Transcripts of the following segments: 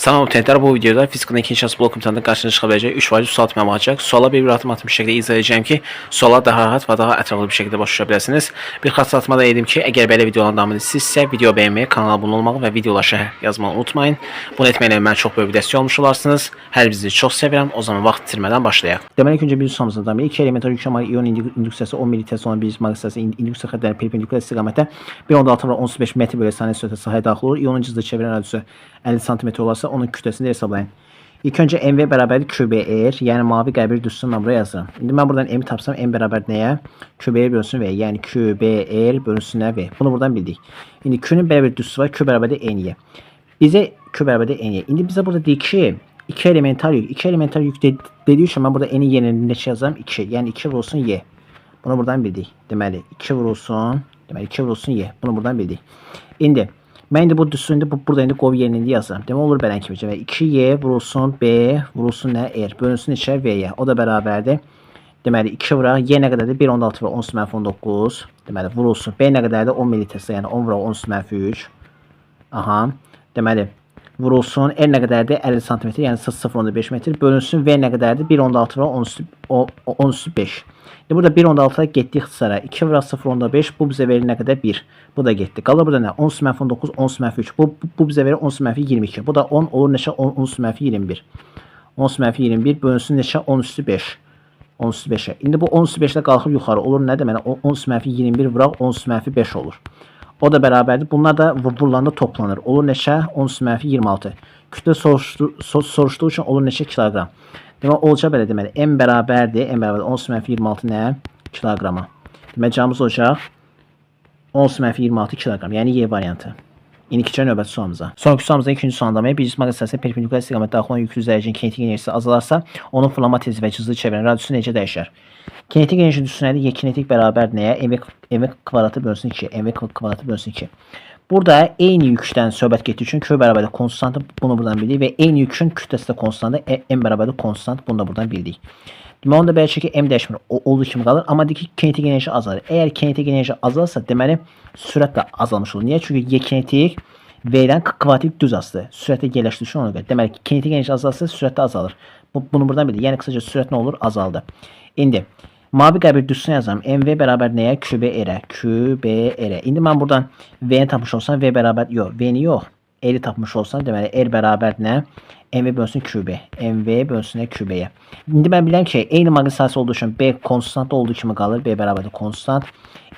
Salam abiturientlər, bu videoda fizikın ikinci şans blok imtahanında qarşınıza çıxa biləcək 3 vacib sual təmin olacaq. Suala bir adım atmış şəkildə izah edəcəyim ki, suala daha rahat və daha ətraflı bir şəkildə başa düşə biləsiniz. Bir xatırlatma da edim ki, əgər belə videoların davamını istəyirsinizsə, video bəyənməyi, kanala abunə olmağı və videolara şərh yazmağı unutmayın. Bunu etməklə mənə çox böyük bir dəstək olmuş olarsınız. Hər birinizi çox sevirəm. O zaman vaxt itirmədən başlayaq. Deməli, ilk öncə bir sualımızın davamı 2 elementar yüksəlmə ion induksiyası 10 ml olan bir magistrası induksiya xəttləri perpendikular istiqamətdə 1.6/35 metr/saniyə sürətlə sahəyə daxil olur. İonun cızdı çevirən radiusu 50 cm olursa onun kütləsini hesablayın. İlk öncə MV bərabərdir QBR, yəni mavi qəbir düzsün mən buraya yazıram. İndi mən buradan M tapsam M bərabər nəyə? QBR bölünsün V, yəni QBR bölünsün V. Bunu buradan bildik. İndi Q'nun belə bir düzsü var, Q bərabərdir N'yə. Bizə Q bərabərdir N'yə. İndi bizə burada deyir ki, 2 elementar yük. 2 elementar yük dediği üçün mən burada N'in yerinə neçə yazıram? 2. Yəni 2 vurulsun Y. Bunu buradan bildik. Deməli 2 vurulsun, Y. Bunu buradan bildik. İndi mən indi bu düzsün, burada indi qov yerində yazıram. Demək olur belən kimi. 2y vurulsun B vurulsun nə? R bölünsün içə V'yə. O da bərabərdir. Deməli 2 vuraq Y nə qədərdir? 1.16 və 10^-19. Deməli vurulsun B nə qədərdir? 10 ml, yəni 10 vuraq 10^-3. Aha. Deməli vurulsun R nə qədərdir? 50 cm, yəni 0.5 metr. Bölünsün V nə qədərdir? 1.16 və 10^-5. Burada 1.16'a getdi ixtisara. 2 vuraq 0.5. Bu bizə verir nə qədər? 1. Bu da getdi. Qalır burada nə? 10^-9, 10^-3. Bu bizə verir 10^-22. Bu da 10 olur neçə? 10^-21. 10^-21 bölünsün neçə? 10^5. 10^5'ə. İndi bu 10^5'də qalxıb yuxarı olur nə deməli? 10^-21 vuraq 10^5 olur. O da bərabərdir. Bunlar da vurulanda toplanır. Olur neçə? 10^-26. Kütlə soruşduğu üçün olur neçə? Kiloqram. Demək olacaq belə deməli. M bərabərdir. M bərabərdir 10^-26 nə? Kiloqrama. Demək cavabımız olacaq 10^-26 kiloqram. Yəni Y variantı. İndi keçək növbəti sualımıza. Sonraki sualımızda ikinci sualındamaya bir cisim magistrasına perpendikular istiqamətdə daxil olan yüklü zərrəcin kinetik enerjisi azalarsa, onun fırlanma tezi və cızılı çevirən radiusu necə dəyişər? Kinetik enerji düzsü nədir? Y kinetik bərabər nəyə? MV kvadratı bölünsün 2. MV kvadratı bölünsün 2. Burada eyni yükdən söhbət getdiyi üçün Q bərabərdir konstantı, bunu buradan bildik və eyni yükün kütləsi də konstantı, M bərabərdir konstant, bunu da buradan bildik. Deməli onda belə ki M dəyişmir, olduğu kimi qalır, amma deyir ki kinetik enerji azalır. Əgər kinetik enerji azalsa, deməli sürət də azalmış olur. Niyə? Çünki Y kinetik V-dən kvadratik düz asıdır. Sürətə yerləşdiyi üçün ona görə. Deməli kinetik enerji azalsa, sürət də azalır. Bunu buradan bildik. Yəni qısaca sürət nə olur? Azaldı. İndi mavi qəbir düzsün yazıram. MV bərabər nəyə? QBR-ə. QBR-ə. İndi mən buradan V-ni tapmış olsam, V bərabər, yox, V-ni yox. R-i tapmış olsam, deməli R bərabər nə? MV bölünsün QB. MV bölünsün QB-yə. İndi mən biləm ki, eyni magistrası olduğu üçün B konstant olduğu kimi qalır. B bərabərdir konstant.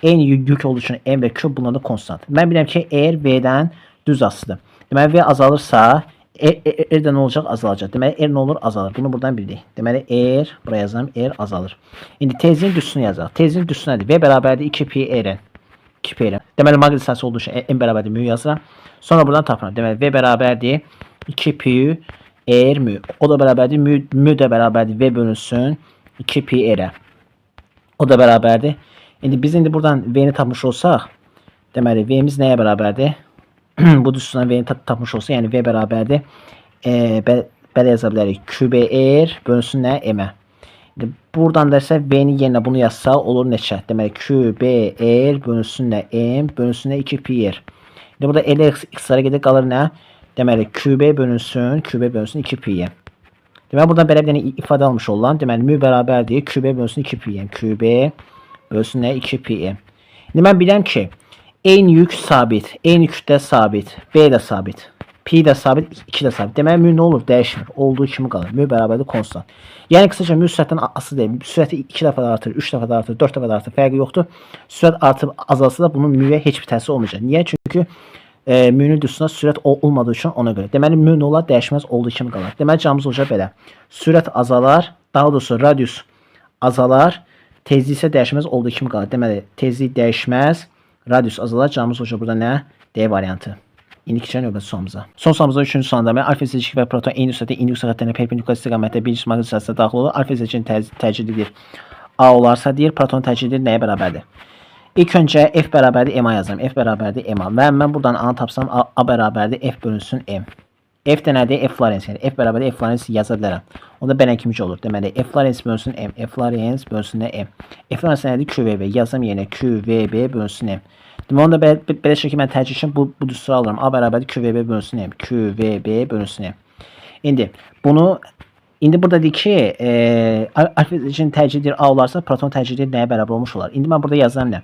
Eyni yük olduğu üçün M və Q bunlar da konstant. Mən biləm ki, R V-dən düz asıdır. Deməli V azalırsa, R də nə olacaq? Azalacaq. Deməli R nə olur? Azalır. Bunu buradan bildik. Deməli R, buraya yazalım, R azalır. İndi tezliyin düzsünü yazaq. Tezliyin düzsü nədir? V bərabərdir 2πr. 2πr. Deməli magistrası olduğu üçün M bərabərdir mü yazıram. Sonra buradan tapıram. Deməli V bərabərdir 2πr mü. O da bərabərdir mü də bərabərdir V bölünsün 2πr. O da bərabərdir. İndi biz buradan V'ni tapmış olsaq, deməli V'miz nəyə bərabərdir? Bu düzsündən V'ni tapmış olsa, yəni V bərabərdir. Belə yaza bilərik. QBR bölünsün nə? M-ə. Buradan da isə V'nin yerinə bunu yazsaq olur neçə? Deməli QBR bölünsün nə? M bölünsün nə? 2πr. İndi burada L x-lara gedir qalır nə? Deməli QB bölünsün 2π'yə. Deməli buradan belə bir dənə ifadə almış olan, deməli mü bərabərdir QB bölünsün 2π'yə. QB bölünsün nə? 2π'yə. İndi mən biləm ki, eyni yük sabit, eyni kütlə sabit, B də sabit, P də sabit, 2 də sabit. Deməli mü nə olur? Dəyişmir. Olduğu kimi qalır. Mü bərabərdir konstant. Yəni qısaca mü sürətdən asılı deyil. Sürəti 2 dəfə də artır, 3 dəfə də artır, 4 dəfə də artır. Fərqi yoxdur. Sürət artıb azalsa da bunun müyə heç bir təsiri olmayacaq. Niyə? Çünki mü'nün düzsünə sürət olmadığı üçün ona görə. Deməli mü nə olar? Dəyişməz olduğu kimi qalır. Deməli cavabımız olacaq belə. Sürət azalar, daha doğrusu radius azalar, tezlik isə dəyişməz olduğu kimi qalır. Deməli tezlik dəyişməz, radius azalar, cavabımız olacaq burada nə? D variantı. İndi keçək növbəti sualımıza. Son sualımızda 3-cü sualında alfa zəcik və proton eyni sürətdə induksiya xəttlərinə perpendikular istiqamətdə bir cisim magistrasına daxil olur. Alfa zəcinin təcilidir A olarsa deyir, proton təcilidir nəyə bərabərdir? İlk öncə F bərabərdir M-a yazıram. F bərabərdir M-a. Və mən buradan A tapsam A bərabərdir F bölünsün M. F də nədir? F Florence. Yəni F bərabərdir F Florence yaza bilərəm. Onda belən kimi olur. Deməli F Florence bölünsün M. F Florence bölünsün M. F Florence nədir? QVB. Yazım yerinə QVB bölünsün M. Deməli, onu da belə şəkildə mən tərcih üçün bu düsturu alıram. A bərabərdir QVB bölünsün M. QVB bölünsün M. İndi burada deyir ki, alfa seçeneğinin tərcih edir A olarsa, proton tərcih edir nəyə bərabər olmuş olar? İndi mən burada yazıram nə?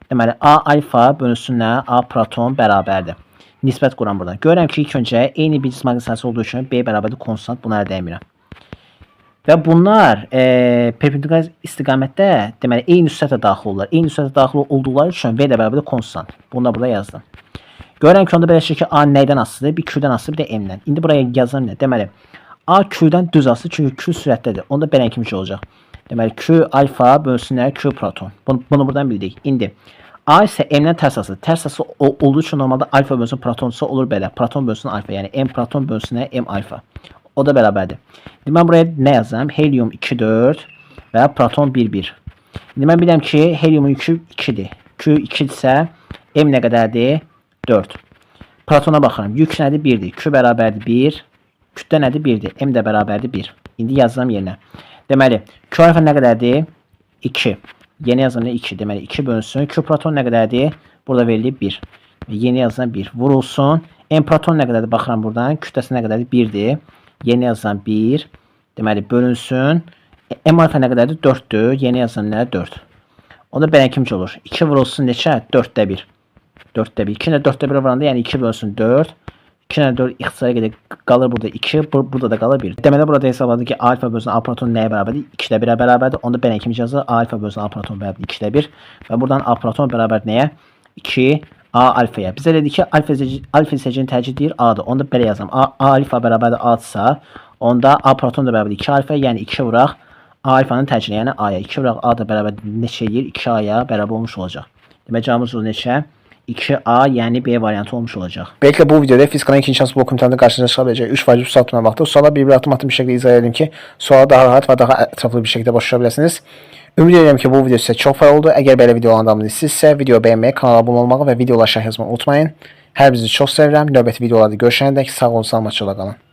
Deməli, A alfa bölünsün nə? A proton bərabərdir. Nisbət quram buradan. Görürəm ki, ilk öncə eyni bir cism magnitizasiyası olduğu üçün B bərabərdir konstant. Buna əldə etmirəm. Və bunlar perpendikular istiqamətdə deməli eyni üstətə daxil olurlar. Eyni üstətə daxil olduqları üçün V də bərabərdir konstant. Bunu da burada yazdım. Görürəm ki, onda belə şey ki, A nəydən asılıdır? Bir Q'dən asılıdır, bir də M-dən. İndi buraya yazıram nə? Deməli, A Q'dən düz asılı çünki Q sürətdədir. Onda belə kimi olacaq. Deməli, Q alfa bölünsün nə? Q proton. Bunu buradan bildik. İndi A isə M-dən tərs asılı. Tərs asılı olduğu üçün normalda alfa bölünsün protonsa olur belə. Proton bölünsün alfa. Yəni M proton bölünsün nə? M alfa. O da bərabərdir. İndi mən buraya nə yazıram? Helium 2, 4 və proton 1, 1. İndi mən bilirəm ki, heliumun yükü 2-dir. Q 2-dirsə, M nə qədərdir? 4. Protona baxıram. Yük nədir? 1-dir. Q bərabərdir 1. Kütlə nədir? 1-dir. M də bərabərdir 1. İndi yazıram yerinə. Deməli, Q alfa nə qədərdir? 2. Yeni yazıram 2. Deməli, 2 bölünsün. Q proton nə qədərdir? Burada verilib 1. Yeni yazıram 1. Vurulsun. M proton nə qədərdir? Baxıram buradan. Kütləsi nə qədərdir? 1-dir. Yeni yazılan 1. Deməli, bölünsün. M alfa nə qədərdir? 4-dür. Yeni yazılan nə? 4. Onda belə kimcə olur? 2 vurulsun neçə? 4-də 1. 4-də 1. 2 ilə 4-də 1 vuranda, yəni 2 bölünsün 4. 2 ilə 4 ixtisara gedək. Qalır burada 2. Burada da qalır 1. Deməli, burada hesabladı ki, A alfa bölünsün A proton nəyə bərabərdir? 2-də 1-ə bərabərdir. Onda belə kimcə yazılır? A alfa bölünsün A proton bərabərdir 2-də 1. Və buradan A proton bərabər nəyə? 2 A alfaya. Bizə dedi ki, alfa seçeneğini tərcih edir A'dır. Onda belə yazıram. A alfa bərabərdir A-dırsa, onda A proton da bərabərdir 2 alfa, yəni 2 vuraq A alfanın tərcihini, yəni A'ya. 2 vuraq A da bərabərdir neçə edir? 2A'ya bərabər olmuş olacaq. Demək, cavabımız o neçə? 2A, yəni B variantı olmuş olacaq. Belki bu videoda fizikanın ikinci şans blok imtahanında qarşınıza çıxa biləcək 3 vacib sual tutmaqda. Suala bir atım bir şəkildə izah edim ki, suala daha rahat və daha ətraflı bir şəkildə başlaya biləsiniz. Ümid edirəm ki, bu video sizə çox faydalı oldu. Əgər belə videoların davamını istəyirsinizsə, video bəyənməyi, kanala abunə olmağı və videolara şərh yazmağı unutmayın. Hər birinizi çox sevirəm. Növbəti videolarda görüşənədək sağ olun, salamatçılıqla qalın.